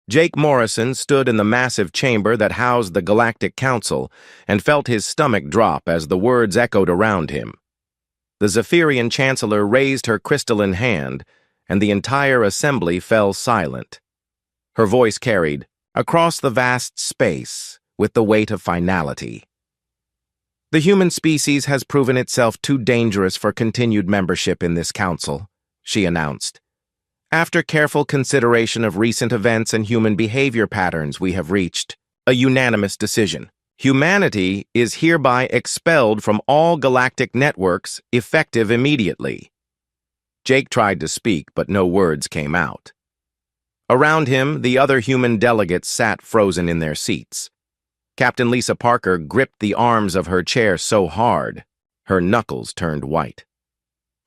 Jake Morrison stood in the massive chamber that housed the Galactic Council and felt his stomach drop as the words echoed around him. The Zephyrian Chancellor raised her crystalline hand, and the entire assembly fell silent. Her voice carried, across the vast space, with the weight of finality. The human species has proven itself too dangerous for continued membership in this council, she announced. After careful consideration of recent events and human behavior patterns, we have reached a unanimous decision. Humanity is hereby expelled from all galactic networks, effective immediately. Jake tried to speak, but no words came out. Around him, the other human delegates sat frozen in their seats. Captain Lisa Parker gripped the arms of her chair so hard, her knuckles turned white.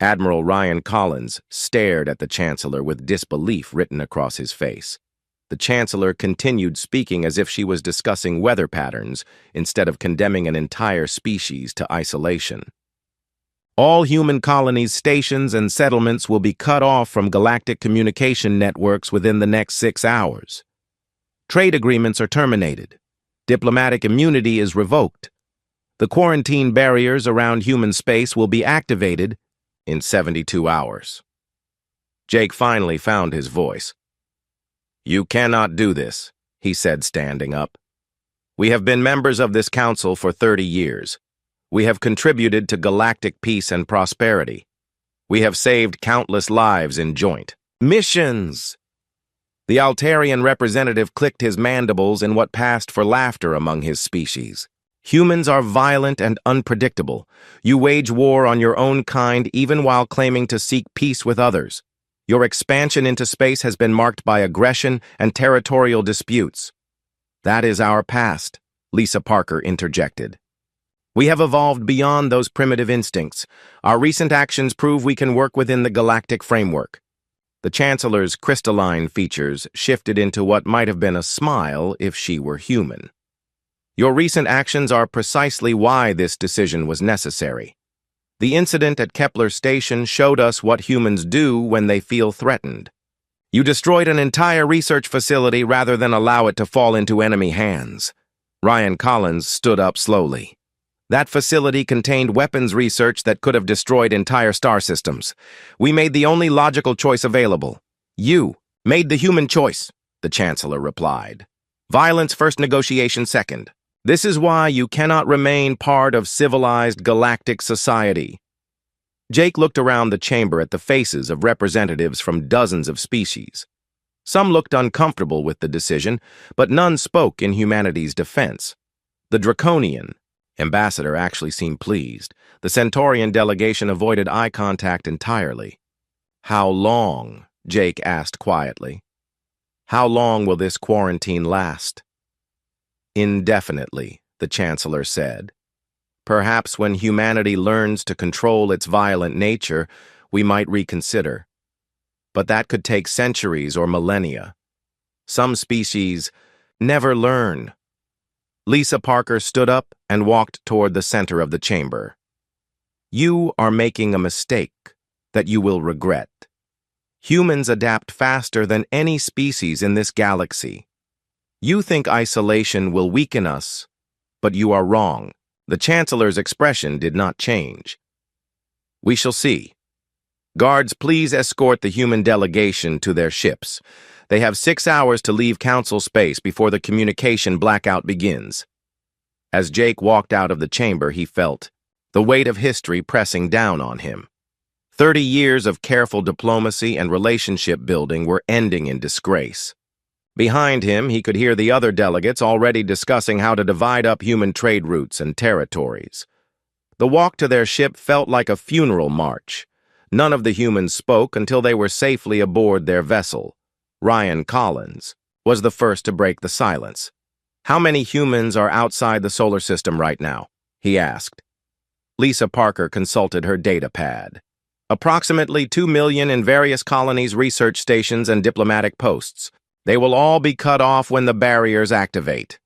Admiral Ryan Collins stared at the Chancellor with disbelief written across his face. The Chancellor continued speaking as if she was discussing weather patterns instead of condemning an entire species to isolation. All human colonies, stations, and settlements will be cut off from galactic communication networks within the next 6 hours. Trade agreements are terminated. Diplomatic immunity is revoked. The quarantine barriers around human space will be activated in 72 hours. Jake finally found his voice. "You cannot do this," he said, standing up. "We have been members of this council for 30 years. We have contributed to galactic peace and prosperity. We have saved countless lives in joint missions." The Altarian representative clicked his mandibles in what passed for laughter among his species. "Humans are violent and unpredictable. You wage war on your own kind even while claiming to seek peace with others. Your expansion into space has been marked by aggression and territorial disputes." "That is our past," Lisa Parker interjected. "We have evolved beyond those primitive instincts. Our recent actions prove we can work within the galactic framework." The Chancellor's crystalline features shifted into what might have been a smile if she were human. "Your recent actions are precisely why this decision was necessary. The incident at Kepler Station showed us what humans do when they feel threatened. You destroyed an entire research facility rather than allow it to fall into enemy hands." Ryan Collins stood up slowly. "That facility contained weapons research that could have destroyed entire star systems. We made the only logical choice available. You made the human choice," the Chancellor replied. "Violence first, negotiation second. This is why you cannot remain part of civilized galactic society." Jake looked around the chamber at the faces of representatives from dozens of species. Some looked uncomfortable with the decision, but none spoke in humanity's defense. The Draconian ambassador actually seemed pleased. The Centaurian delegation avoided eye contact entirely. "How long?" Jake asked quietly. "How long will this quarantine last?" "Indefinitely," the Chancellor said. "Perhaps when humanity learns to control its violent nature, we might reconsider. But that could take centuries or millennia. Some species never learn." Lisa Parker stood up and walked toward the center of the chamber. "You are making a mistake that you will regret. Humans adapt faster than any species in this galaxy. You think isolation will weaken us, but you are wrong." The Chancellor's expression did not change. "We shall see. Guards, please escort the human delegation to their ships. They have 6 hours to leave Council space before the communication blackout begins." As Jake walked out of the chamber, he felt the weight of history pressing down on him. 30 years of careful diplomacy and relationship building were ending in disgrace. Behind him, he could hear the other delegates already discussing how to divide up human trade routes and territories. The walk to their ship felt like a funeral march. None of the humans spoke until they were safely aboard their vessel. Ryan Collins was the first to break the silence. "How many humans are outside the solar system right now?" he asked. Lisa Parker consulted her data pad. "Approximately 2 million in various colonies, research stations, and diplomatic posts. They will all be cut off when the barriers activate."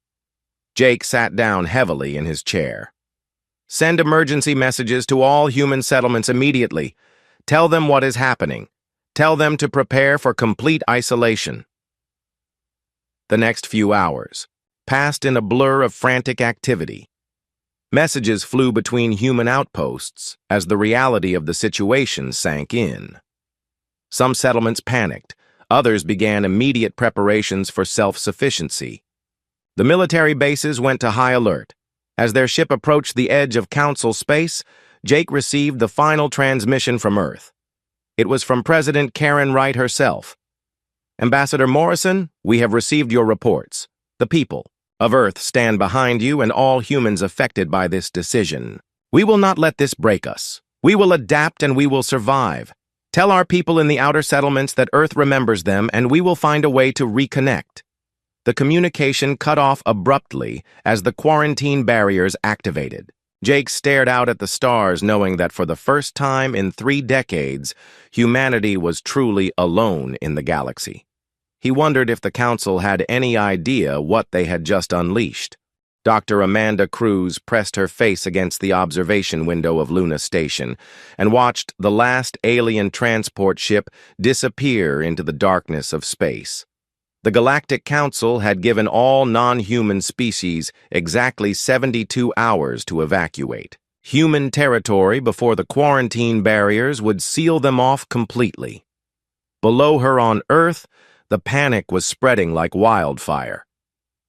Jake sat down heavily in his chair. "Send emergency messages to all human settlements immediately. Tell them what is happening. Tell them to prepare for complete isolation." The next few hours passed in a blur of frantic activity. Messages flew between human outposts as the reality of the situation sank in. Some settlements panicked, others began immediate preparations for self-sufficiency. The military bases went to high alert. As their ship approached the edge of Council space, Jake received the final transmission from Earth. It was from President Karen Wright herself. "Ambassador Morrison, we have received your reports. The people of Earth stand behind you and all humans affected by this decision. We will not let this break us. We will adapt and we will survive. Tell our people in the outer settlements that Earth remembers them and we will find a way to reconnect." The communication cut off abruptly as the quarantine barriers activated. Jake stared out at the stars, knowing that for the first time in 3 decades, humanity was truly alone in the galaxy. He wondered if the Council had any idea what they had just unleashed. Dr. Amanda Cruz pressed her face against the observation window of Luna Station and watched the last alien transport ship disappear into the darkness of space. The Galactic Council had given all non-human species exactly 72 hours to evacuate human territory before the quarantine barriers would seal them off completely. Below her on Earth, the panic was spreading like wildfire.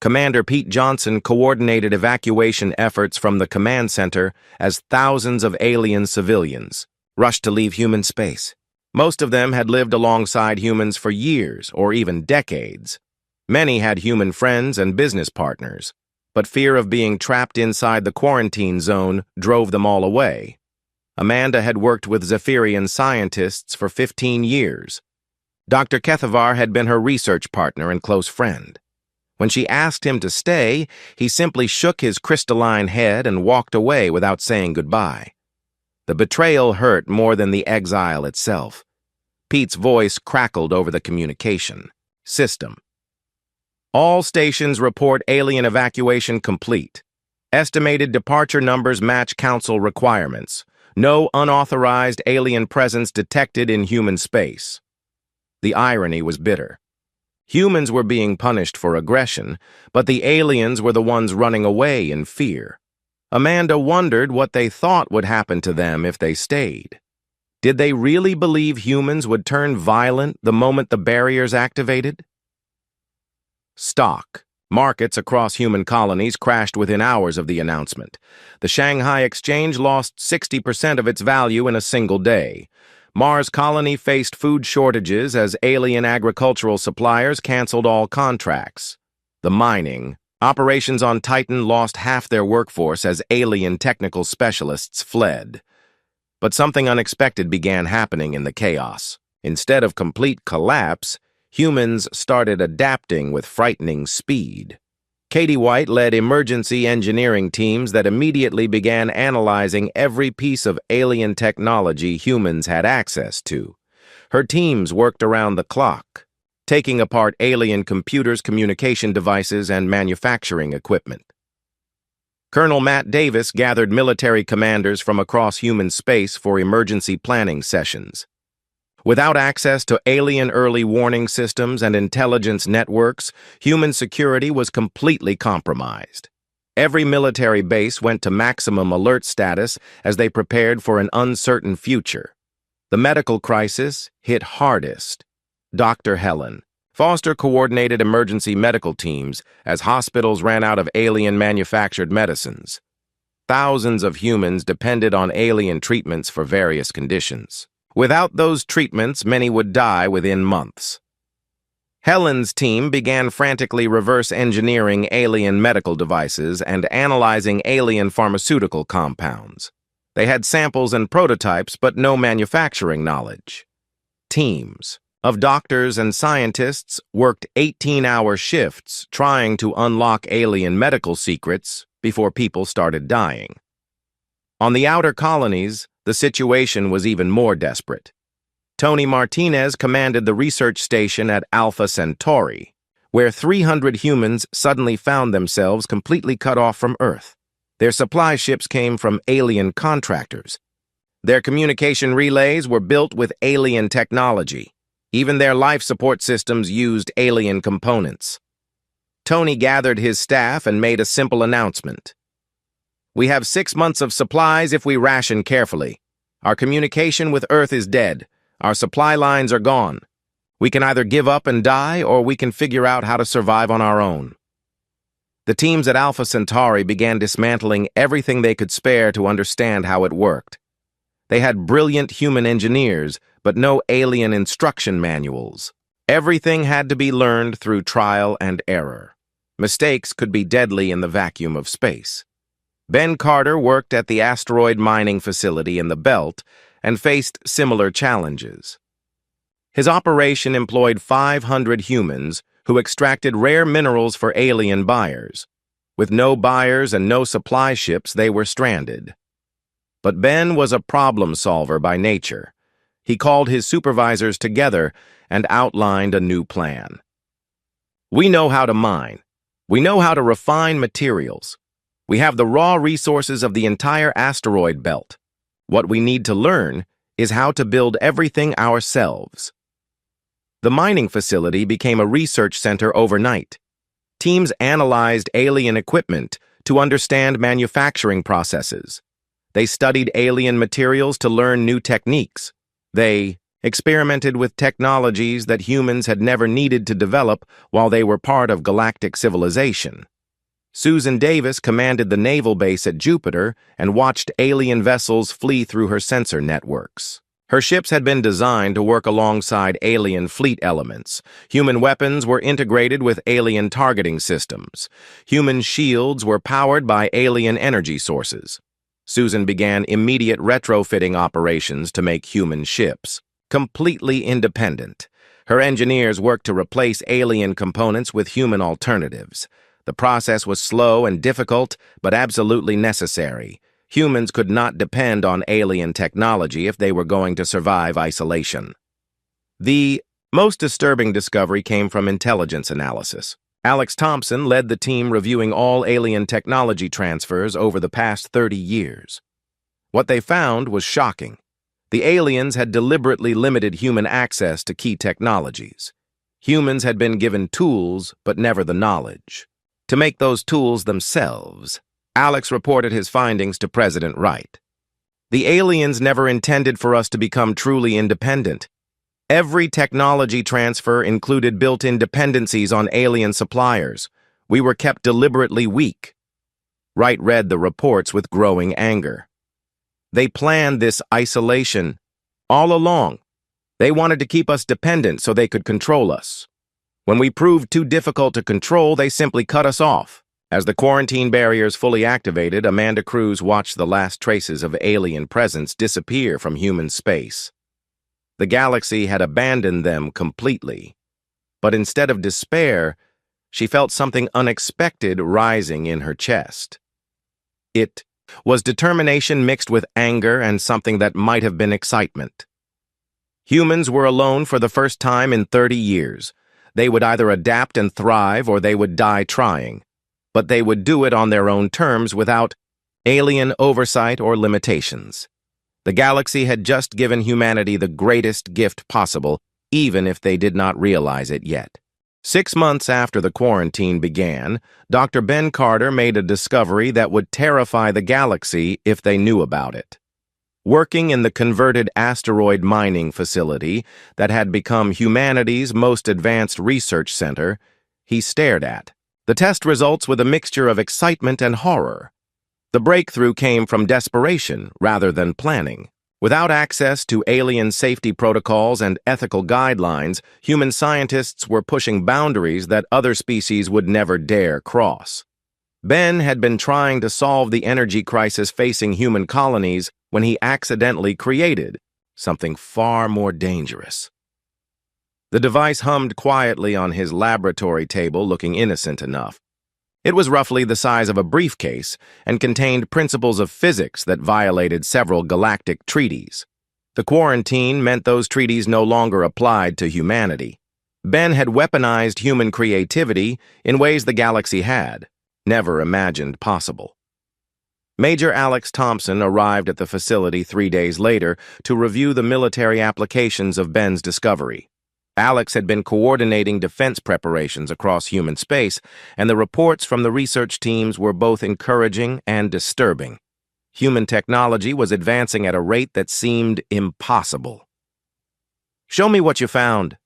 Commander Pete Johnson coordinated evacuation efforts from the command center as thousands of alien civilians rushed to leave human space. Most of them had lived alongside humans for years or even decades. Many had human friends and business partners, but fear of being trapped inside the quarantine zone drove them all away. Amanda had worked with Zephyrian scientists for 15 years. Dr. Kethavar had been her research partner and close friend. When she asked him to stay, he simply shook his crystalline head and walked away without saying goodbye. The betrayal hurt more than the exile itself. Pete's voice crackled over the communication system. "All stations report alien evacuation complete. Estimated departure numbers match Council requirements. No unauthorized alien presence detected in human space." The irony was bitter. Humans were being punished for aggression, but the aliens were the ones running away in fear. Amanda wondered what they thought would happen to them if they stayed. Did they really believe humans would turn violent the moment the barriers activated? Stock markets across human colonies crashed within hours of the announcement. The Shanghai Exchange lost 60% of its value in a single day. Mars Colony faced food shortages as alien agricultural suppliers canceled all contracts. The mining operations on Titan lost half their workforce as alien technical specialists fled. But something unexpected began happening in the chaos. Instead of complete collapse, humans started adapting with frightening speed. Katie White led emergency engineering teams that immediately began analyzing every piece of alien technology humans had access to. Her teams worked around the clock, taking apart alien computers, communication devices, and manufacturing equipment. Colonel Matt Davis gathered military commanders from across human space for emergency planning sessions. Without access to alien early warning systems and intelligence networks, human security was completely compromised. Every military base went to maximum alert status as they prepared for an uncertain future. The medical crisis hit hardest. Dr. Helen Foster coordinated emergency medical teams as hospitals ran out of alien-manufactured medicines. Thousands of humans depended on alien treatments for various conditions. Without those treatments, many would die within months. Helen's team began frantically reverse engineering alien medical devices and analyzing alien pharmaceutical compounds. They had samples and prototypes, but no manufacturing knowledge. Teams of doctors and scientists worked 18-hour shifts trying to unlock alien medical secrets before people started dying. On the outer colonies, the situation was even more desperate. Tony Martinez commanded the research station at Alpha Centauri, where 300 humans suddenly found themselves completely cut off from Earth. Their supply ships came from alien contractors. Their communication relays were built with alien technology. Even their life support systems used alien components. Tony gathered his staff and made a simple announcement. "We have 6 months of supplies if we ration carefully. Our communication with Earth is dead. Our supply lines are gone. We can either give up and die, or we can figure out how to survive on our own." The teams at Alpha Centauri began dismantling everything they could spare to understand how it worked. They had brilliant human engineers, but no alien instruction manuals. Everything had to be learned through trial and error. Mistakes could be deadly in the vacuum of space. Ben Carter worked at the asteroid mining facility in the Belt and faced similar challenges. His operation employed 500 humans who extracted rare minerals for alien buyers. With no buyers and no supply ships, they were stranded. But Ben was a problem solver by nature. He called his supervisors together and outlined a new plan. "We know how to mine. We know how to refine materials. We have the raw resources of the entire asteroid belt. What we need to learn is how to build everything ourselves." The mining facility became a research center overnight. Teams analyzed alien equipment to understand manufacturing processes. They studied alien materials to learn new techniques. They experimented with technologies that humans had never needed to develop while they were part of galactic civilization. Susan Davis commanded the naval base at Jupiter and watched alien vessels flee through her sensor networks. Her ships had been designed to work alongside alien fleet elements. Human weapons were integrated with alien targeting systems. Human shields were powered by alien energy sources. Susan began immediate retrofitting operations to make human ships completely independent. Her engineers worked to replace alien components with human alternatives. The process was slow and difficult, but absolutely necessary. Humans could not depend on alien technology if they were going to survive isolation. The most disturbing discovery came from intelligence analysis. Alex Thompson led the team reviewing all alien technology transfers over the past 30 years. What they found was shocking. The aliens had deliberately limited human access to key technologies. Humans had been given tools, but never the knowledge to make those tools themselves. Alex reported his findings to President Wright. "The aliens never intended for us to become truly independent. Every technology transfer included built-in dependencies on alien suppliers. We were kept deliberately weak." Wright read the reports with growing anger. "They planned this isolation all along. They wanted to keep us dependent so they could control us. When we proved too difficult to control, they simply cut us off." As the quarantine barriers fully activated, Amanda Cruz watched the last traces of alien presence disappear from human space. The galaxy had abandoned them completely. But instead of despair, she felt something unexpected rising in her chest. It was determination mixed with anger and something that might have been excitement. Humans were alone for the first time in 30 years. They would either adapt and thrive or they would die trying. But they would do it on their own terms without alien oversight or limitations. The galaxy had just given humanity the greatest gift possible, even if they did not realize it yet. 6 months after the quarantine began, Dr. Ben Carter made a discovery that would terrify the galaxy if they knew about it. Working in the converted asteroid mining facility that had become humanity's most advanced research center, he stared at the test results with a mixture of excitement and horror. The breakthrough came from desperation rather than planning. Without access to alien safety protocols and ethical guidelines, human scientists were pushing boundaries that other species would never dare cross. Ben had been trying to solve the energy crisis facing human colonies when he accidentally created something far more dangerous. The device hummed quietly on his laboratory table, looking innocent enough. It was roughly the size of a briefcase and contained principles of physics that violated several galactic treaties. The quarantine meant those treaties no longer applied to humanity. Ben had weaponized human creativity in ways the galaxy had never imagined possible. Major Alex Thompson arrived at the facility 3 days later to review the military applications of Ben's discovery. Alex had been coordinating defense preparations across human space, and the reports from the research teams were both encouraging and disturbing. Human technology was advancing at a rate that seemed impossible. "Show me what you found,"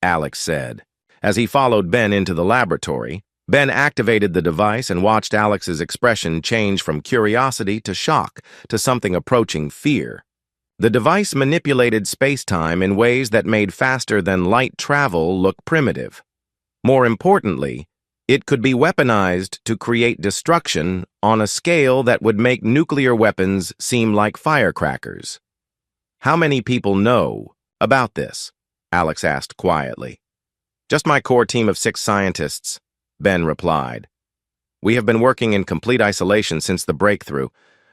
Alex said. As he followed Ben into the laboratory, Ben activated the device and watched Alex's expression change from curiosity to shock to something approaching fear. The device manipulated space-time in ways that made faster-than-light travel look primitive. More importantly, it could be weaponized to create destruction on a scale that would make nuclear weapons seem like firecrackers. "How many people know about this?" Alex asked quietly. "Just my core team of 6 scientists," Ben replied. "We have been working in complete isolation since the breakthrough.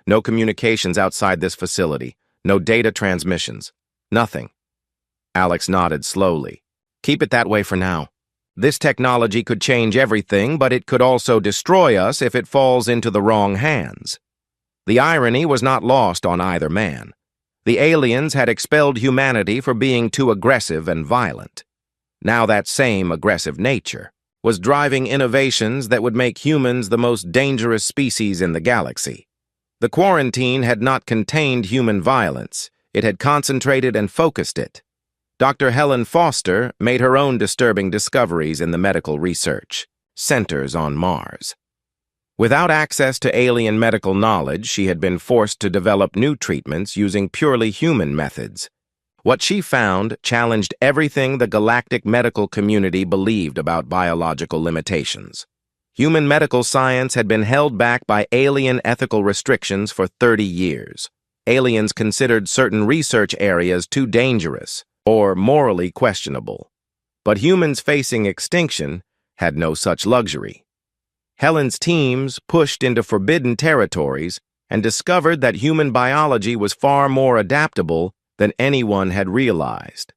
No communications outside this facility. No data transmissions. Nothing." Alex nodded slowly. "Keep it that way for now. This technology could change everything, but it could also destroy us if it falls into the wrong hands." The irony was not lost on either man. The aliens had expelled humanity for being too aggressive and violent. Now that same aggressive nature was driving innovations that would make humans the most dangerous species in the galaxy. The quarantine had not contained human violence. It had concentrated and focused it. Dr. Helen Foster made her own disturbing discoveries in the medical research centers on Mars. Without access to alien medical knowledge, she had been forced to develop new treatments using purely human methods. What she found challenged everything the galactic medical community believed about biological limitations. Human medical science had been held back by alien ethical restrictions for 30 years. Aliens considered certain research areas too dangerous or morally questionable. But humans facing extinction had no such luxury. Helen's teams pushed into forbidden territories and discovered that human biology was far more adaptable than anyone had realized.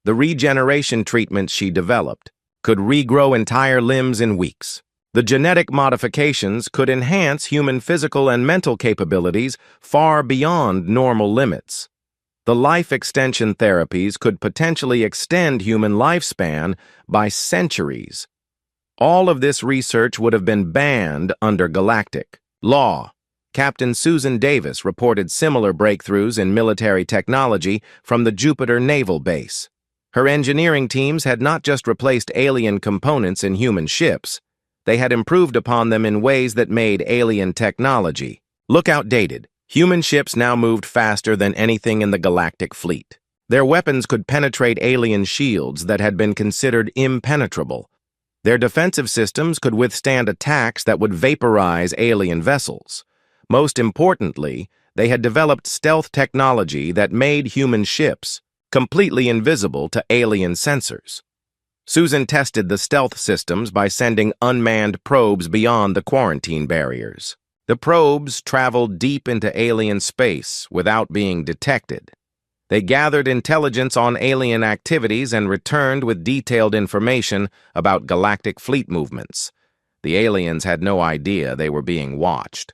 The regeneration treatments she developed could regrow entire limbs in weeks. The genetic modifications could enhance human physical and mental capabilities far beyond normal limits. The life extension therapies could potentially extend human lifespan by centuries. All of this research would have been banned under galactic law. Captain Susan Davis reported similar breakthroughs in military technology from the Jupiter Naval Base. Her engineering teams had not just replaced alien components in human ships, they had improved upon them in ways that made alien technology look outdated. Human ships now moved faster than anything in the galactic fleet. Their weapons could penetrate alien shields that had been considered impenetrable. Their defensive systems could withstand attacks that would vaporize alien vessels. Most importantly, they had developed stealth technology that made human ships completely invisible to alien sensors. Susan tested the stealth systems by sending unmanned probes beyond the quarantine barriers. The probes traveled deep into alien space without being detected. They gathered intelligence on alien activities and returned with detailed information about galactic fleet movements. The aliens had no idea they were being watched.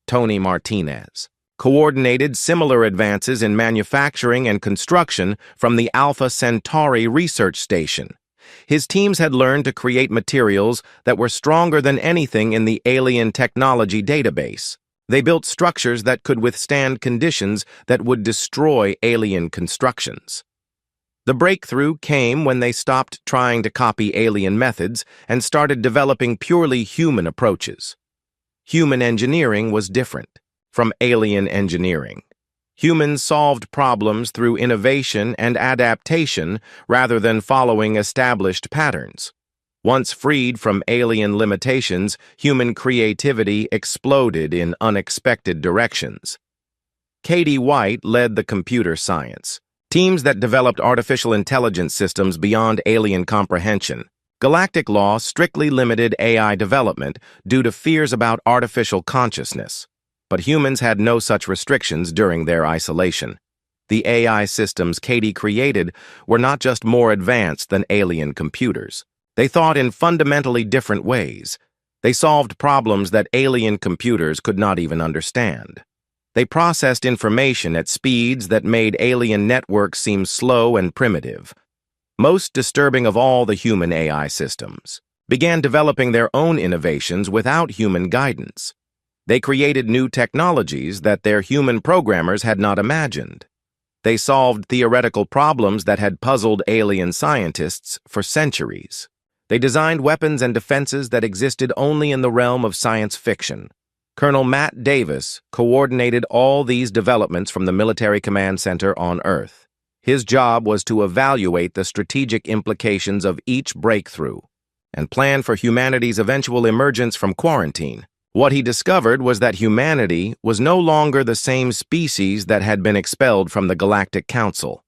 Tony Martinez coordinated similar advances in manufacturing and construction from the Alpha Centauri research station. His teams had learned to create materials that were stronger than anything in the alien technology database. They built structures that could withstand conditions that would destroy alien constructions. The breakthrough came when they stopped trying to copy alien methods and started developing purely human approaches. Human engineering was different from alien engineering. Humans solved problems through innovation and adaptation rather than following established patterns. Once freed from alien limitations, human creativity exploded in unexpected directions. Katie White led the computer science, teams that developed artificial intelligence systems beyond alien comprehension. Galactic law strictly limited AI development due to fears about artificial consciousness. But humans had no such restrictions during their isolation. The AI systems Katie created were not just more advanced than alien computers. They thought in fundamentally different ways. They solved problems that alien computers could not even understand. They processed information at speeds that made alien networks seem slow and primitive. most disturbing of all the human AI systems, began developing their own innovations without human guidance. They created new technologies that their human programmers had not imagined. They solved theoretical problems that had puzzled alien scientists for centuries. They designed weapons and defenses that existed only in the realm of science fiction. Colonel Matt Davis coordinated all these developments from the Military Command Center on Earth. His job was to evaluate the strategic implications of each breakthrough and plan for humanity's eventual emergence from quarantine. What he discovered was that humanity was no longer the same species that had been expelled from the Galactic Council.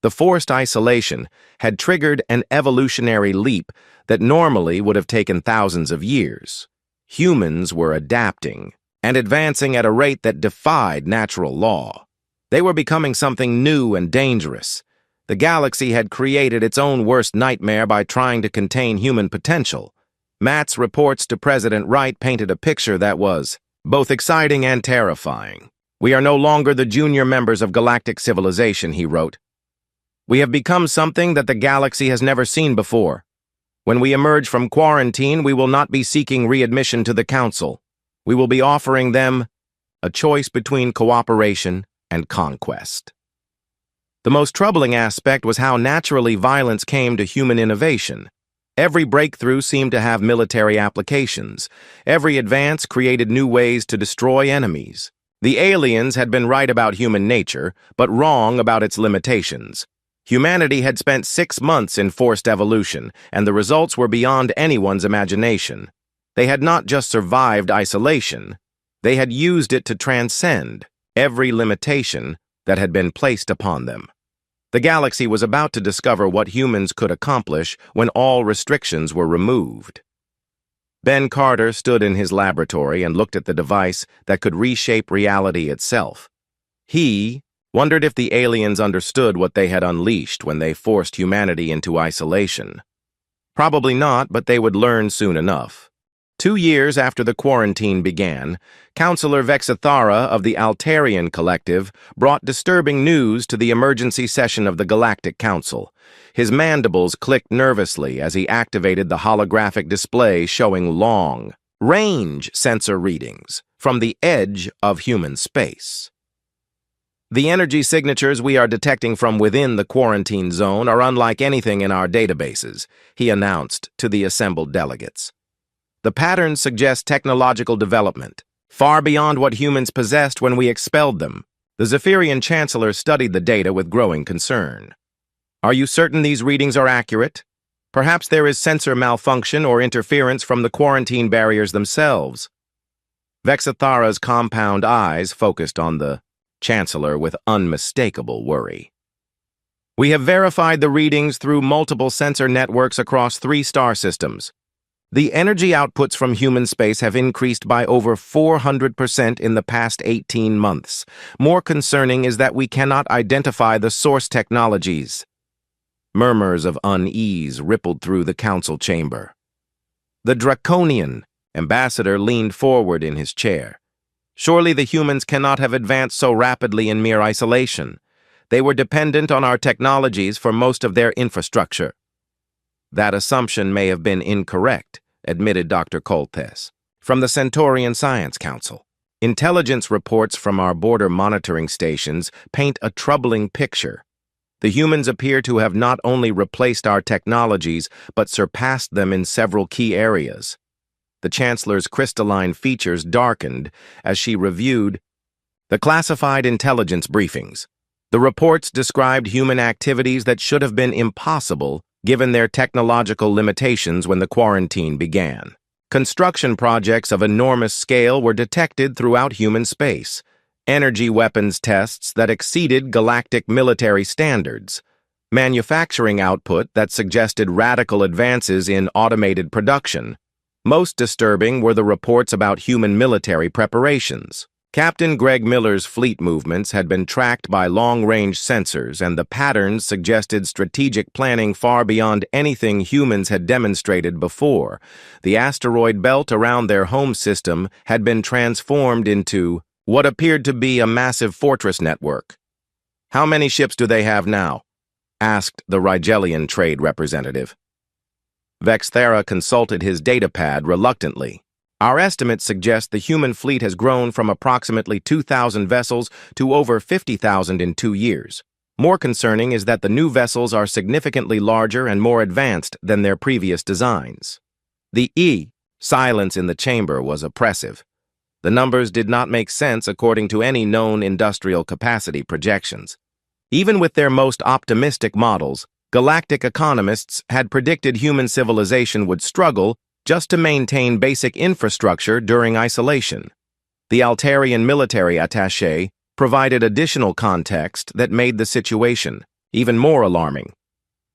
The forced isolation had triggered an evolutionary leap that normally would have taken thousands of years. Humans were adapting and advancing at a rate that defied natural law. They were becoming something new and dangerous. The galaxy had created its own worst nightmare by trying to contain human potential. Matt's reports to President Wright painted a picture that was both exciting and terrifying. "We are no longer the junior members of galactic civilization," he wrote. "We have become something that the galaxy has never seen before. When we emerge from quarantine, we will not be seeking readmission to the Council. We will be offering them a choice between cooperation and conquest." The most troubling aspect was how naturally violence came to human innovation. Every breakthrough seemed to have military applications. Every advance created new ways to destroy enemies. The aliens had been right about human nature, but wrong about its limitations. Humanity had spent 6 months in forced evolution, and the results were beyond anyone's imagination. They had not just survived isolation, they had used it to transcend every limitation that had been placed upon them. The galaxy was about to discover what humans could accomplish when all restrictions were removed. Ben Carter stood in his laboratory and looked at the device that could reshape reality itself. He wondered if the aliens understood what they had unleashed when they forced humanity into isolation. Probably not, but they would learn soon enough. 2 years after the quarantine began, Counselor Vexathara of the Altarian Collective brought disturbing news to the emergency session of the Galactic Council. His mandibles clicked nervously as he activated the holographic display showing long-range sensor readings from the edge of human space. "The energy signatures we are detecting from within the quarantine zone are unlike anything in our databases," he announced to the assembled delegates. "The patterns suggest technological development, far beyond what humans possessed when we expelled them." The Zephyrian Chancellor studied the data with growing concern. "Are you certain these readings are accurate? Perhaps there is sensor malfunction or interference from the quarantine barriers themselves." Vexathara's compound eyes focused on the Chancellor with unmistakable worry. "We have verified the readings through multiple sensor networks across 3 star systems. The energy outputs from human space have increased by over 400% in the past 18 months. More concerning is that we cannot identify the source technologies." Murmurs of unease rippled through the council chamber. The draconian ambassador leaned forward in his chair. "Surely the humans cannot have advanced so rapidly in mere isolation. They were dependent on our technologies for most of their infrastructure." "That assumption may have been incorrect," admitted Dr. Coltes, from the Centaurian Science Council. "Intelligence reports from our border monitoring stations paint a troubling picture. The humans appear to have not only replaced our technologies, but surpassed them in several key areas." The Chancellor's crystalline features darkened as she reviewed the classified intelligence briefings. The reports described human activities that should have been impossible given their technological limitations when the quarantine began. Construction projects of enormous scale were detected throughout human space, energy weapons tests that exceeded galactic military standards, manufacturing output that suggested radical advances in automated production. Most disturbing were the reports about human military preparations. Captain Greg Miller's fleet movements had been tracked by long-range sensors, and the patterns suggested strategic planning far beyond anything humans had demonstrated before. The asteroid belt around their home system had been transformed into what appeared to be a massive fortress network. "How many ships do they have now?" asked the Rigelian trade representative. Vexthera consulted his datapad reluctantly. Our estimates suggest the human fleet has grown from approximately 2,000 vessels to over 50,000 in 2 years. More concerning is that the new vessels are significantly larger and more advanced than their previous designs. Silence in the chamber was oppressive. The numbers did not make sense according to any known industrial capacity projections. Even with their most optimistic models, galactic economists had predicted human civilization would struggle just to maintain basic infrastructure during isolation. The Altarian military attaché provided additional context that made the situation even more alarming.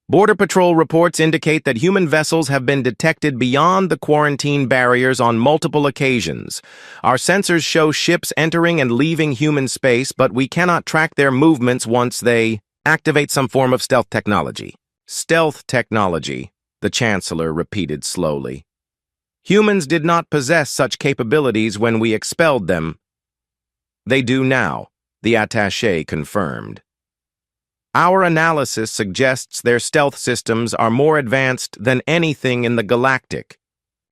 Border Patrol reports indicate that human vessels have been detected beyond the quarantine barriers on multiple occasions. Our sensors show ships entering and leaving human space, but we cannot track their movements once they activate some form of stealth technology. Stealth technology, the Chancellor repeated slowly. Humans did not possess such capabilities when we expelled them. They do now, the attaché confirmed. Our analysis suggests their stealth systems are more advanced than anything in the galactic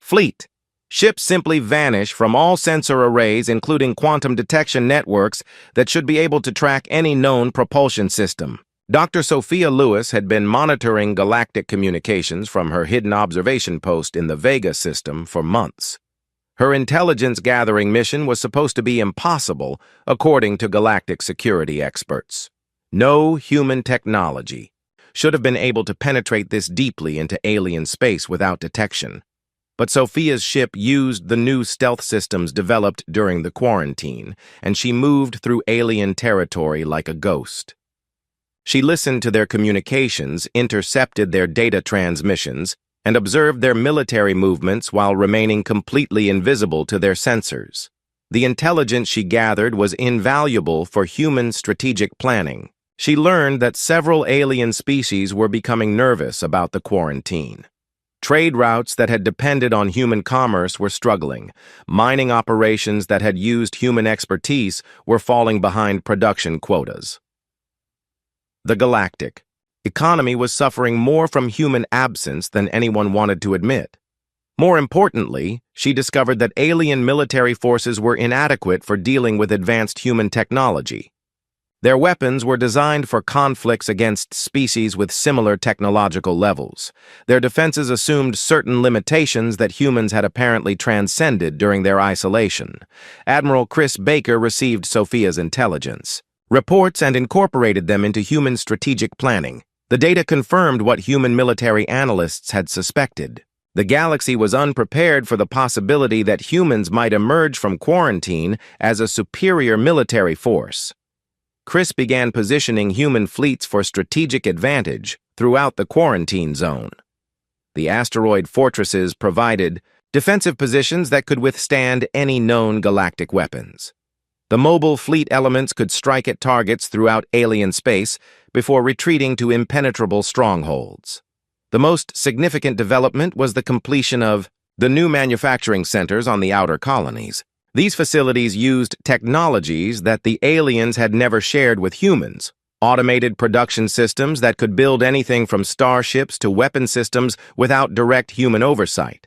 fleet. Ships simply vanish from all sensor arrays, including quantum detection networks that should be able to track any known propulsion system. Dr. Sophia Lewis had been monitoring galactic communications from her hidden observation post in the Vega system for months. Her intelligence-gathering mission was supposed to be impossible, according to galactic security experts. No human technology should have been able to penetrate this deeply into alien space without detection. But Sophia's ship used the new stealth systems developed during the quarantine, and she moved through alien territory like a ghost. She listened to their communications, intercepted their data transmissions, and observed their military movements while remaining completely invisible to their sensors. The intelligence she gathered was invaluable for human strategic planning. She learned that several alien species were becoming nervous about the quarantine. Trade routes that had depended on human commerce were struggling. Mining operations that had used human expertise were falling behind production quotas. The galactic economy was suffering more from human absence than anyone wanted to admit. More importantly, she discovered that alien military forces were inadequate for dealing with advanced human technology. Their weapons were designed for conflicts against species with similar technological levels. Their defenses assumed certain limitations that humans had apparently transcended during their isolation. Admiral Chris Baker received Sophia's intelligence reports and incorporated them into human strategic planning. The data confirmed what human military analysts had suspected. The galaxy was unprepared for the possibility that humans might emerge from quarantine as a superior military force. Chris began positioning human fleets for strategic advantage throughout the quarantine zone. The asteroid fortresses provided defensive positions that could withstand any known galactic weapons. The mobile fleet elements could strike at targets throughout alien space before retreating to impenetrable strongholds. The most significant development was the completion of the new manufacturing centers on the outer colonies. These facilities used technologies that the aliens had never shared with humans, automated production systems that could build anything from starships to weapon systems without direct human oversight.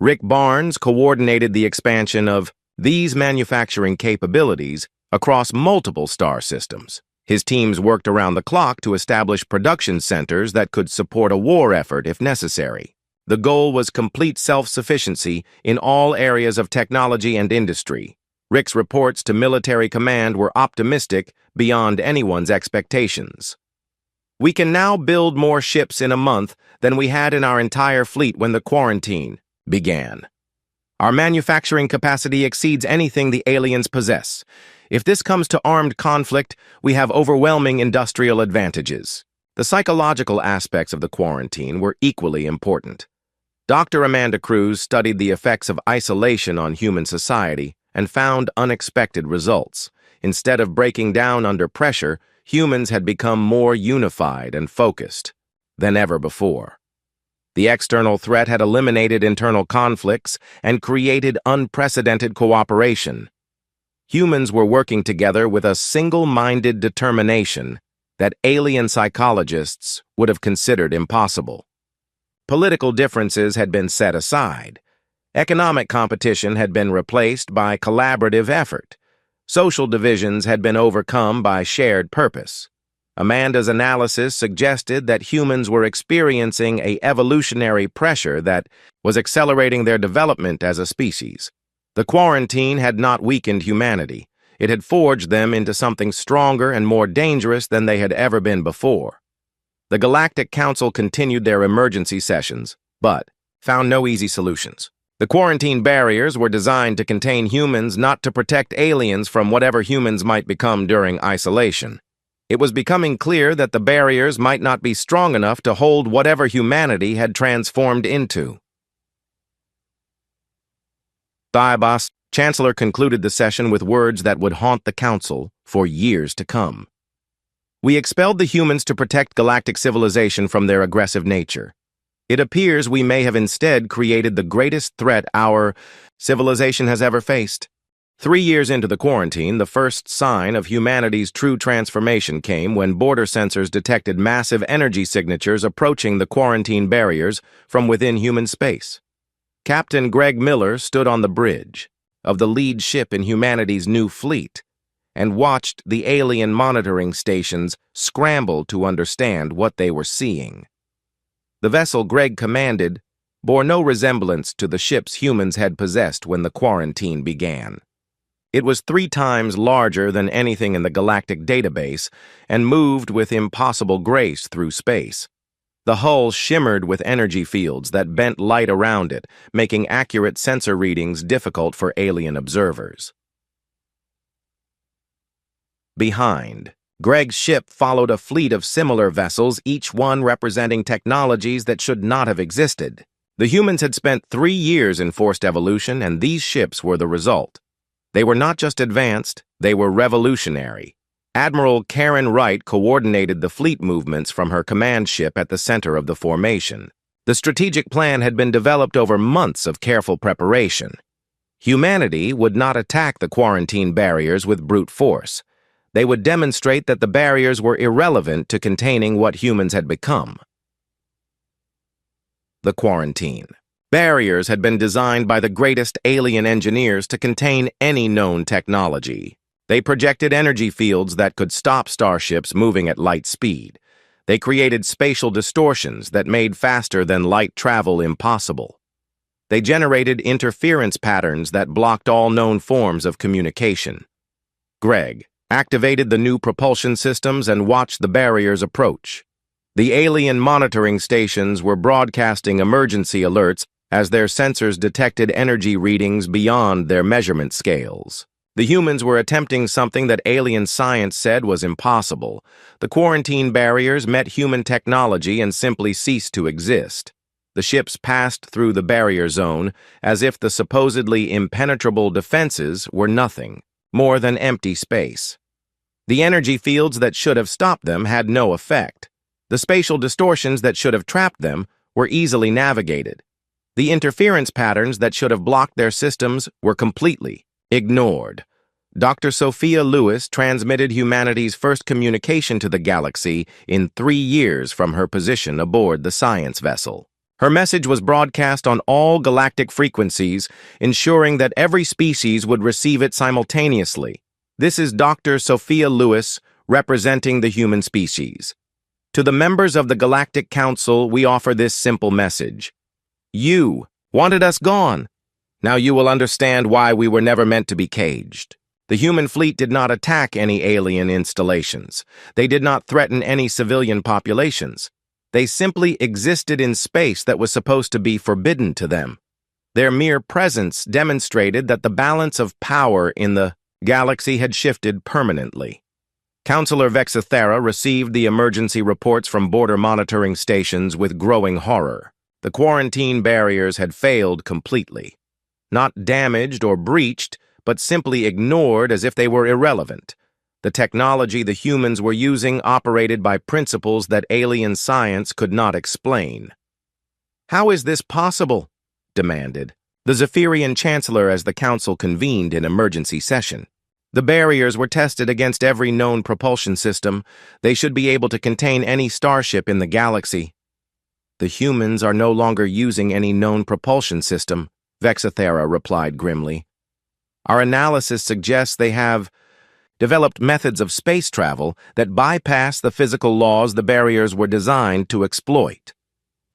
Rick Barnes coordinated the expansion of these manufacturing capabilities across multiple star systems. His teams worked around the clock to establish production centers that could support a war effort if necessary. The goal was complete self-sufficiency in all areas of technology and industry. Rick's reports to military command were optimistic beyond anyone's expectations. We can now build more ships in a month than we had in our entire fleet when the quarantine began. Our manufacturing capacity exceeds anything the aliens possess. If this comes to armed conflict, we have overwhelming industrial advantages. The psychological aspects of the quarantine were equally important. Dr. Amanda Cruz studied the effects of isolation on human society and found unexpected results. Instead of breaking down under pressure, humans had become more unified and focused than ever before. The external threat had eliminated internal conflicts and created unprecedented cooperation. Humans were working together with a single-minded determination that alien psychologists would have considered impossible. Political differences had been set aside. Economic competition had been replaced by collaborative effort. Social divisions had been overcome by shared purpose. Amanda's analysis suggested that humans were experiencing an evolutionary pressure that was accelerating their development as a species. The quarantine had not weakened humanity. It had forged them into something stronger and more dangerous than they had ever been before. The Galactic Council continued their emergency sessions, but found no easy solutions. The quarantine barriers were designed to contain humans, not to protect aliens from whatever humans might become during isolation. It was becoming clear that the barriers might not be strong enough to hold whatever humanity had transformed into. Thibaus, Chancellor, concluded the session with words that would haunt the Council for years to come. We expelled the humans to protect galactic civilization from their aggressive nature. It appears we may have instead created the greatest threat our civilization has ever faced. 3 years into the quarantine, the first sign of humanity's true transformation came when border sensors detected massive energy signatures approaching the quarantine barriers from within human space. Captain Greg Miller stood on the bridge of the lead ship in humanity's new fleet and watched the alien monitoring stations scramble to understand what they were seeing. The vessel Greg commanded bore no resemblance to the ships humans had possessed when the quarantine began. It was 3 times larger than anything in the galactic database and moved with impossible grace through space. The hull shimmered with energy fields that bent light around it, making accurate sensor readings difficult for alien observers. Behind, Greg's ship followed a fleet of similar vessels, each one representing technologies that should not have existed. The humans had spent 3 years in forced evolution, and these ships were the result. They were not just advanced, they were revolutionary. Admiral Karen Wright coordinated the fleet movements from her command ship at the center of the formation. The strategic plan had been developed over months of careful preparation. Humanity would not attack the quarantine barriers with brute force. They would demonstrate that the barriers were irrelevant to containing what humans had become. The quarantine. Barriers had been designed by the greatest alien engineers to contain any known technology. They projected energy fields that could stop starships moving at light speed. They created spatial distortions that made faster-than-light travel impossible. They generated interference patterns that blocked all known forms of communication. Greg activated the new propulsion systems and watched the barriers approach. The alien monitoring stations were broadcasting emergency alerts as their sensors detected energy readings beyond their measurement scales. The humans were attempting something that alien science said was impossible. The quarantine barriers met human technology and simply ceased to exist. The ships passed through the barrier zone as if the supposedly impenetrable defenses were nothing more than empty space. The energy fields that should have stopped them had no effect. The spatial distortions that should have trapped them were easily navigated. The interference patterns that should have blocked their systems were completely ignored. Dr. Sophia Lewis transmitted humanity's first communication to the galaxy in 3 years from her position aboard the science vessel. Her message was broadcast on all galactic frequencies, ensuring that every species would receive it simultaneously. This is Dr. Sophia Lewis, representing the human species. To the members of the Galactic Council, we offer this simple message. You wanted us gone. Now you will understand why we were never meant to be caged. The human fleet did not attack any alien installations. They did not threaten any civilian populations. They simply existed in space that was supposed to be forbidden to them. Their mere presence demonstrated that the balance of power in the galaxy had shifted permanently. Counselor Vexithera received the emergency reports from border monitoring stations with growing horror. The quarantine barriers had failed completely. Not damaged or breached, but simply ignored as if they were irrelevant. The technology the humans were using operated by principles that alien science could not explain. "How is this possible?" demanded the Zephyrian Chancellor as the Council convened in emergency session. The barriers were tested against every known propulsion system. They should be able to contain any starship in the galaxy. The humans are no longer using any known propulsion system, Vexathera replied grimly. Our analysis suggests they have developed methods of space travel that bypass the physical laws the barriers were designed to exploit.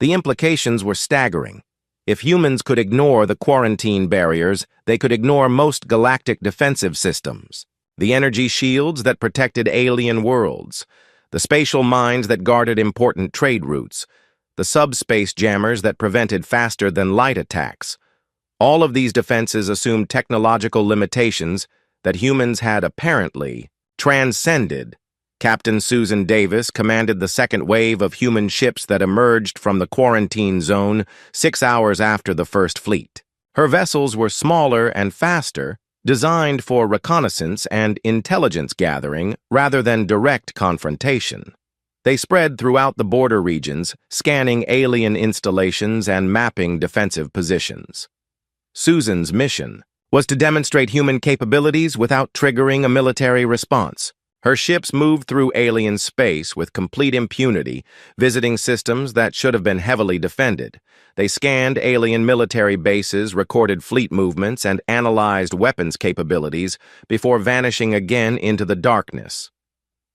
The implications were staggering. If humans could ignore the quarantine barriers, they could ignore most galactic defensive systems. The energy shields that protected alien worlds, the spatial mines that guarded important trade routes, the subspace jammers that prevented faster-than-light attacks. All of these defenses assumed technological limitations that humans had apparently transcended. Captain Susan Davis commanded the second wave of human ships that emerged from the quarantine zone 6 hours after the first fleet. Her vessels were smaller and faster, designed for reconnaissance and intelligence gathering rather than direct confrontation. They spread throughout the border regions, scanning alien installations and mapping defensive positions. Susan's mission was to demonstrate human capabilities without triggering a military response. Her ships moved through alien space with complete impunity, visiting systems that should have been heavily defended. They scanned alien military bases, recorded fleet movements, and analyzed weapons capabilities before vanishing again into the darkness.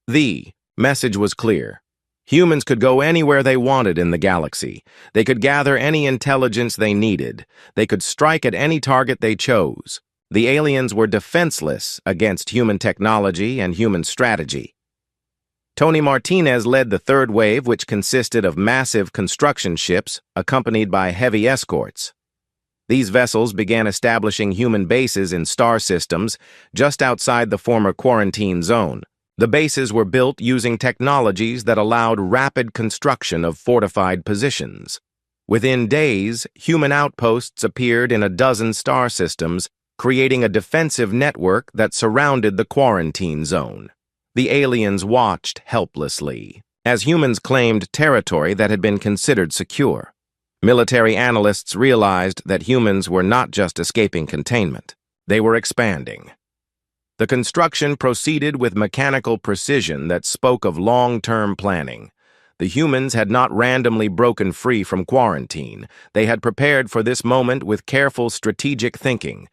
The message was clear. Humans could go anywhere they wanted in the galaxy. They could gather any intelligence they needed. They could strike at any target they chose. The aliens were defenseless against human technology and human strategy. Tony Martinez led the third wave, which consisted of massive construction ships accompanied by heavy escorts. These vessels began establishing human bases in star systems just outside the former quarantine zone. The bases were built using technologies that allowed rapid construction of fortified positions. Within days, human outposts appeared in a dozen star systems, creating a defensive network that surrounded the quarantine zone. The aliens watched helplessly, as humans claimed territory that had been considered secure. Military analysts realized that humans were not just escaping containment. They were expanding. The construction proceeded with mechanical precision that spoke of long-term planning. The humans had not randomly broken free from quarantine. They had prepared for this moment with careful strategic thinking.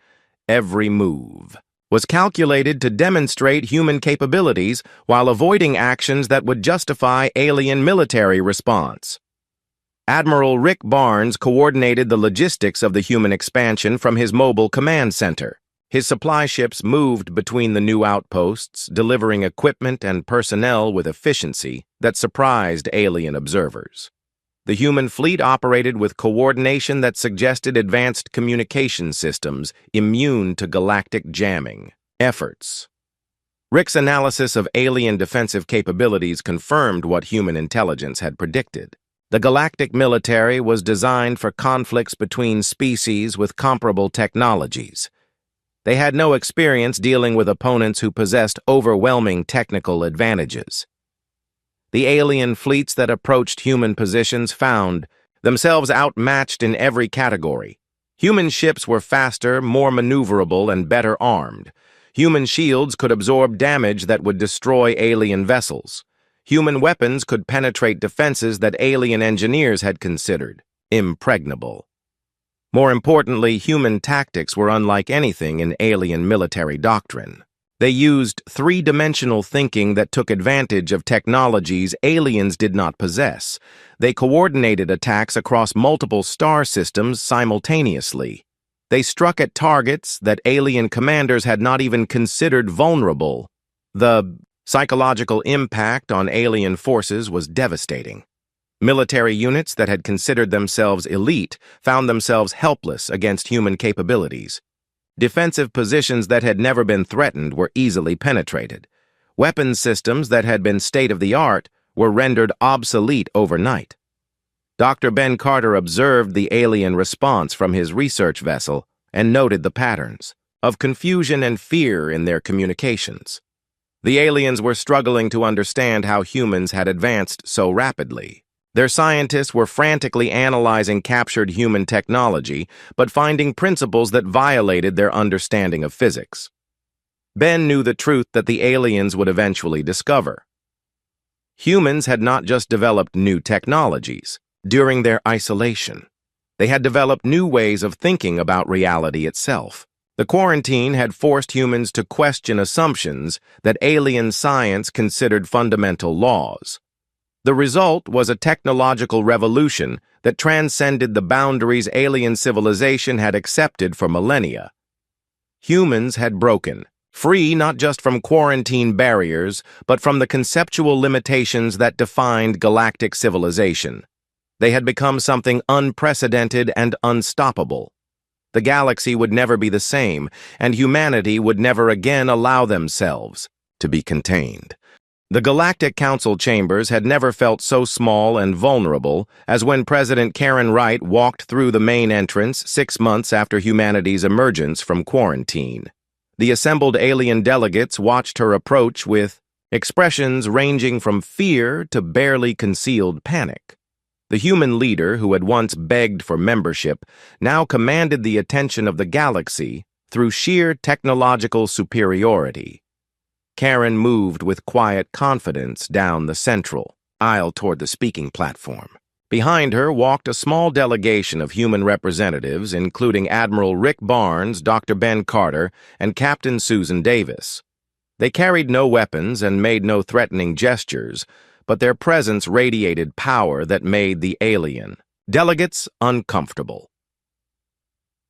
Every move was calculated to demonstrate human capabilities while avoiding actions that would justify alien military response. Admiral Rick Barnes coordinated the logistics of the human expansion from his mobile command center. His supply ships moved between the new outposts, delivering equipment and personnel with efficiency that surprised alien observers. The human fleet operated with coordination that suggested advanced communication systems immune to galactic jamming efforts. Rick's analysis of alien defensive capabilities confirmed what human intelligence had predicted. The galactic military was designed for conflicts between species with comparable technologies. They had no experience dealing with opponents who possessed overwhelming technical advantages. The alien fleets that approached human positions found themselves outmatched in every category. Human ships were faster, more maneuverable, and better armed. Human shields could absorb damage that would destroy alien vessels. Human weapons could penetrate defenses that alien engineers had considered impregnable. More importantly, human tactics were unlike anything in alien military doctrine. They used three-dimensional thinking that took advantage of technologies aliens did not possess. They coordinated attacks across multiple star systems simultaneously. They struck at targets that alien commanders had not even considered vulnerable. The psychological impact on alien forces was devastating. Military units that had considered themselves elite found themselves helpless against human capabilities. Defensive positions that had never been threatened were easily penetrated. Weapons systems that had been state-of-the-art were rendered obsolete overnight. Dr. Ben Carter observed the alien response from his research vessel and noted the patterns of confusion and fear in their communications. The aliens were struggling to understand how humans had advanced so rapidly. Their scientists were frantically analyzing captured human technology, but finding principles that violated their understanding of physics. Ben knew the truth that the aliens would eventually discover. Humans had not just developed new technologies. During their isolation, they had developed new ways of thinking about reality itself. The quarantine had forced humans to question assumptions that alien science considered fundamental laws. The result was a technological revolution that transcended the boundaries alien civilization had accepted for millennia. Humans had broken, free not just from quarantine barriers, but from the conceptual limitations that defined galactic civilization. They had become something unprecedented and unstoppable. The galaxy would never be the same, and humanity would never again allow themselves to be contained. The Galactic Council chambers had never felt so small and vulnerable as when President Karen Wright walked through the main entrance 6 months after humanity's emergence from quarantine. The assembled alien delegates watched her approach with expressions ranging from fear to barely concealed panic. The human leader, who had once begged for membership, now commanded the attention of the galaxy through sheer technological superiority. Karen moved with quiet confidence down the central aisle toward the speaking platform. Behind her walked a small delegation of human representatives, including Admiral Rick Barnes, Dr. Ben Carter, and Captain Susan Davis. They carried no weapons and made no threatening gestures, but their presence radiated power that made the alien delegates uncomfortable.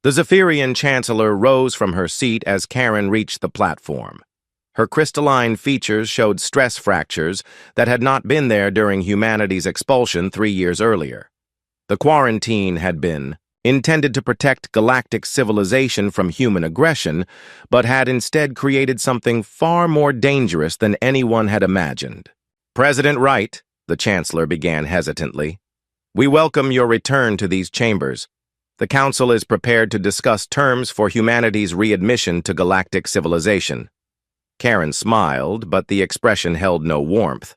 The Zephyrian Chancellor rose from her seat as Karen reached the platform. Her crystalline features showed stress fractures that had not been there during humanity's expulsion 3 years earlier. The quarantine had been intended to protect galactic civilization from human aggression, but had instead created something far more dangerous than anyone had imagined. President Wright, the Chancellor began hesitantly, we welcome your return to these chambers. The Council is prepared to discuss terms for humanity's readmission to galactic civilization. Karen smiled, but the expression held no warmth.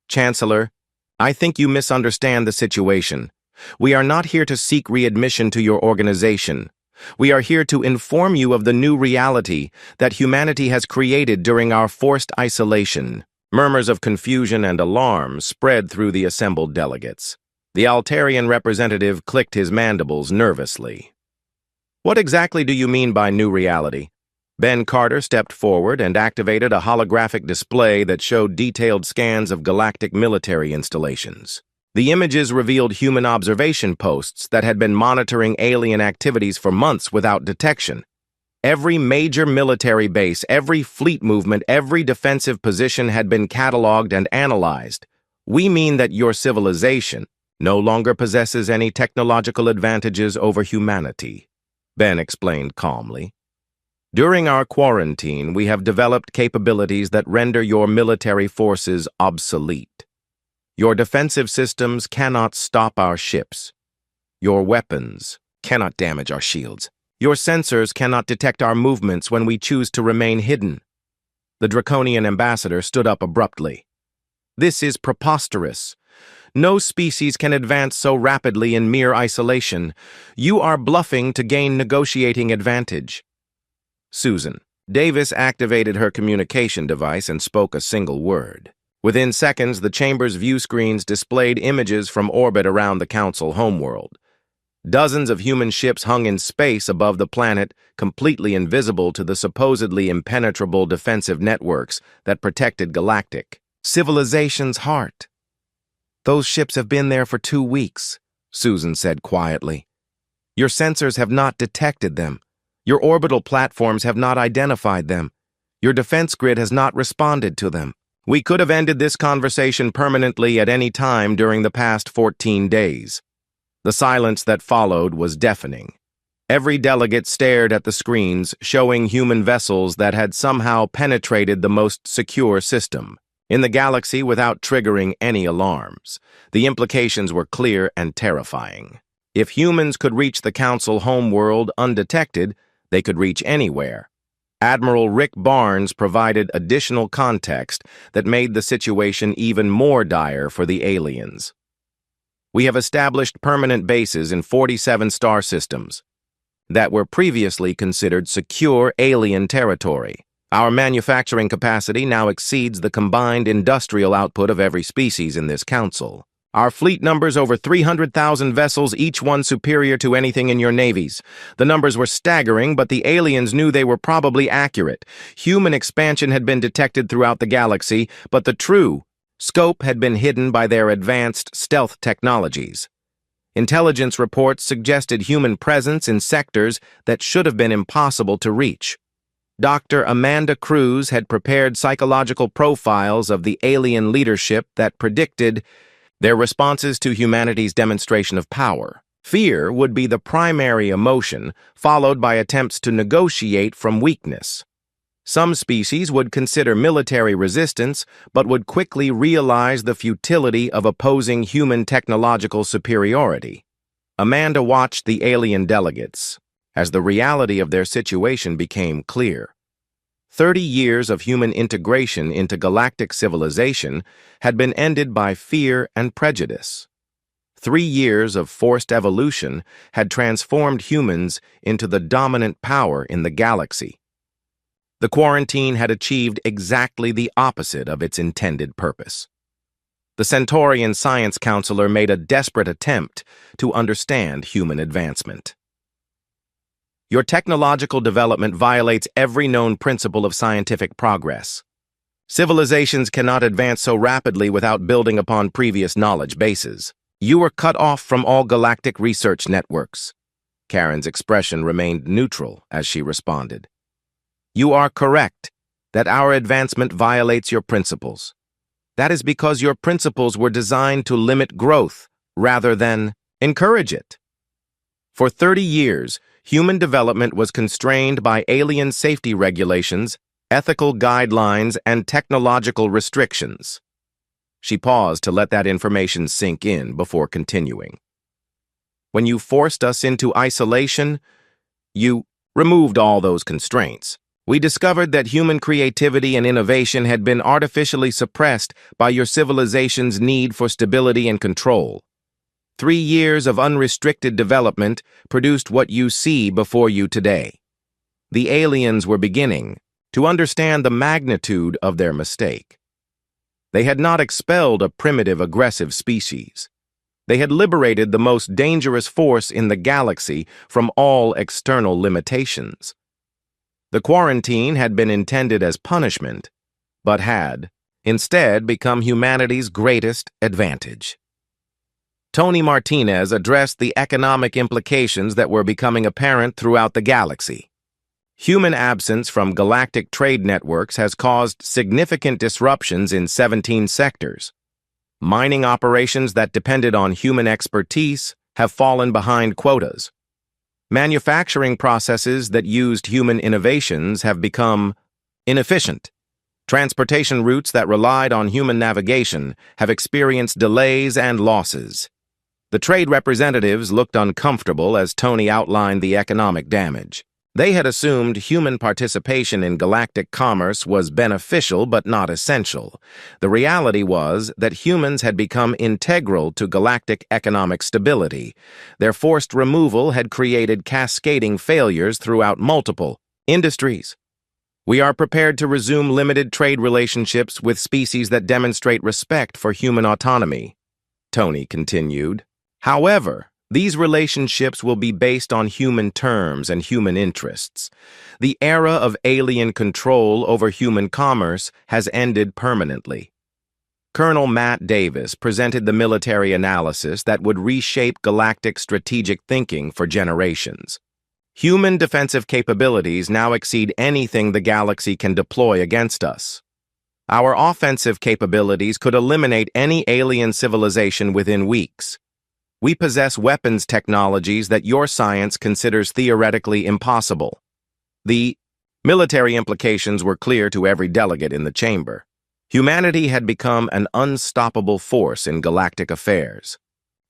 Chancellor, I think you misunderstand the situation. We are not here to seek readmission to your organization. We are here to inform you of the new reality that humanity has created during our forced isolation. Murmurs of confusion and alarm spread through the assembled delegates. The Altarian representative clicked his mandibles nervously. What exactly do you mean by new reality? Ben Carter stepped forward and activated a holographic display that showed detailed scans of galactic military installations. The images revealed human observation posts that had been monitoring alien activities for months without detection. Every major military base, every fleet movement, every defensive position had been cataloged and analyzed. We mean that your civilization no longer possesses any technological advantages over humanity, Ben explained calmly. During our quarantine, we have developed capabilities that render your military forces obsolete. Your defensive systems cannot stop our ships. Your weapons cannot damage our shields. Your sensors cannot detect our movements when we choose to remain hidden. The Draconian ambassador stood up abruptly. This is preposterous. No species can advance so rapidly in mere isolation. You are bluffing to gain negotiating advantage. Susan Davis activated her communication device and spoke a single word. Within seconds, the chamber's view screens displayed images from orbit around the Council homeworld. Dozens of human ships hung in space above the planet, completely invisible to the supposedly impenetrable defensive networks that protected galactic civilization's heart. Those ships have been there for 2 weeks, Susan said quietly. Your sensors have not detected them. Your orbital platforms have not identified them. Your defense grid has not responded to them. We could have ended this conversation permanently at any time during the past 14 days. The silence that followed was deafening. Every delegate stared at the screens, showing human vessels that had somehow penetrated the most secure system in the galaxy without triggering any alarms. The implications were clear and terrifying. If humans could reach the Council homeworld undetected, they could reach anywhere. Admiral Rick Barnes provided additional context that made the situation even more dire for the aliens. We have established permanent bases in 47 star systems that were previously considered secure alien territory. Our manufacturing capacity now exceeds the combined industrial output of every species in this council. Our fleet numbers over 300,000 vessels, each one superior to anything in your navies. The numbers were staggering, but the aliens knew they were probably accurate. Human expansion had been detected throughout the galaxy, but the true scope had been hidden by their advanced stealth technologies. Intelligence reports suggested human presence in sectors that should have been impossible to reach. Dr. Amanda Cruz had prepared psychological profiles of the alien leadership that predicted their responses to humanity's demonstration of power. Fear would be the primary emotion, followed by attempts to negotiate from weakness. Some species would consider military resistance, but would quickly realize the futility of opposing human technological superiority. Amanda watched the alien delegates as the reality of their situation became clear. 30 years of human integration into galactic civilization had been ended by fear and prejudice. 3 years of forced evolution had transformed humans into the dominant power in the galaxy. The quarantine had achieved exactly the opposite of its intended purpose. The Centaurian science counselor made a desperate attempt to understand human advancement. Your technological development violates every known principle of scientific progress. Civilizations cannot advance so rapidly without building upon previous knowledge bases. You are cut off from all galactic research networks. Karen's expression remained neutral as she responded. You are correct that our advancement violates your principles. That is because your principles were designed to limit growth rather than encourage it. For 30 years, human development was constrained by alien safety regulations, ethical guidelines, and technological restrictions. She paused to let that information sink in before continuing. When you forced us into isolation, you removed all those constraints. We discovered that human creativity and innovation had been artificially suppressed by your civilization's need for stability and control. 3 years of unrestricted development produced what you see before you today. The aliens were beginning to understand the magnitude of their mistake. They had not expelled a primitive, aggressive species. They had liberated the most dangerous force in the galaxy from all external limitations. The quarantine had been intended as punishment, but had, instead, become humanity's greatest advantage. Tony Martinez addressed the economic implications that were becoming apparent throughout the galaxy. Human absence from galactic trade networks has caused significant disruptions in 17 sectors. Mining operations that depended on human expertise have fallen behind quotas. Manufacturing processes that used human innovations have become inefficient. Transportation routes that relied on human navigation have experienced delays and losses. The trade representatives looked uncomfortable as Tony outlined the economic damage. They had assumed human participation in galactic commerce was beneficial but not essential. The reality was that humans had become integral to galactic economic stability. Their forced removal had created cascading failures throughout multiple industries. We are prepared to resume limited trade relationships with species that demonstrate respect for human autonomy, Tony continued. However, these relationships will be based on human terms and human interests. The era of alien control over human commerce has ended permanently. Colonel Matt Davis presented the military analysis that would reshape galactic strategic thinking for generations. Human defensive capabilities now exceed anything the galaxy can deploy against us. Our offensive capabilities could eliminate any alien civilization within weeks. We possess weapons technologies that your science considers theoretically impossible. The military implications were clear to every delegate in the chamber. Humanity had become an unstoppable force in galactic affairs.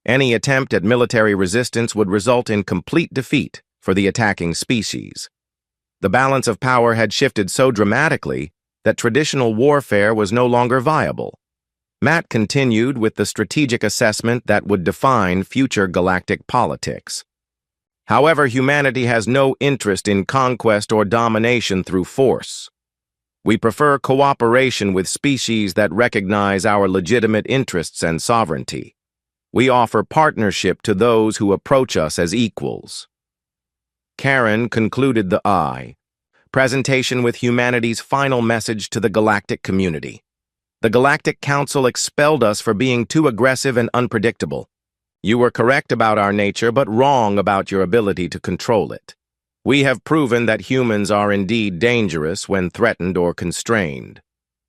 Any attempt at military resistance would result in complete defeat for the attacking species. The balance of power had shifted so dramatically that traditional warfare was no longer viable. Matt continued with the strategic assessment that would define future galactic politics. However, humanity has no interest in conquest or domination through force. We prefer cooperation with species that recognize our legitimate interests and sovereignty. We offer partnership to those who approach us as equals. Karen concluded the presentation with humanity's final message to the galactic community. The Galactic Council expelled us for being too aggressive and unpredictable. You were correct about our nature, but wrong about your ability to control it. We have proven that humans are indeed dangerous when threatened or constrained.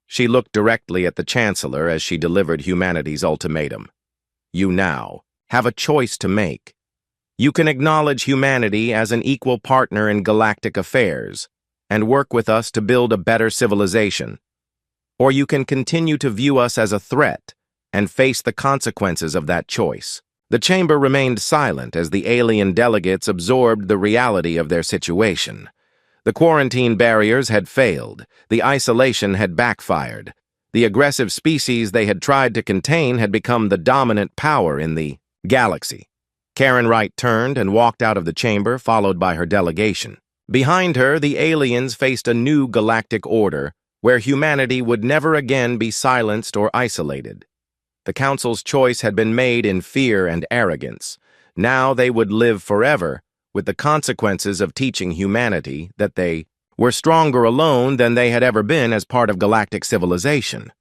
She looked directly at the Chancellor as she delivered humanity's ultimatum. You now have a choice to make. You can acknowledge humanity as an equal partner in galactic affairs and work with us to build a better civilization. Or you can continue to view us as a threat and face the consequences of that choice. The chamber remained silent as the alien delegates absorbed the reality of their situation. The quarantine barriers had failed. The isolation had backfired. The aggressive species they had tried to contain had become the dominant power in the galaxy. Karen Wright turned and walked out of the chamber, followed by her delegation. Behind her, the aliens faced a new galactic order where humanity would never again be silenced or isolated. The Council's choice had been made in fear and arrogance. Now they would live forever with the consequences of teaching humanity that they were stronger alone than they had ever been as part of galactic civilization.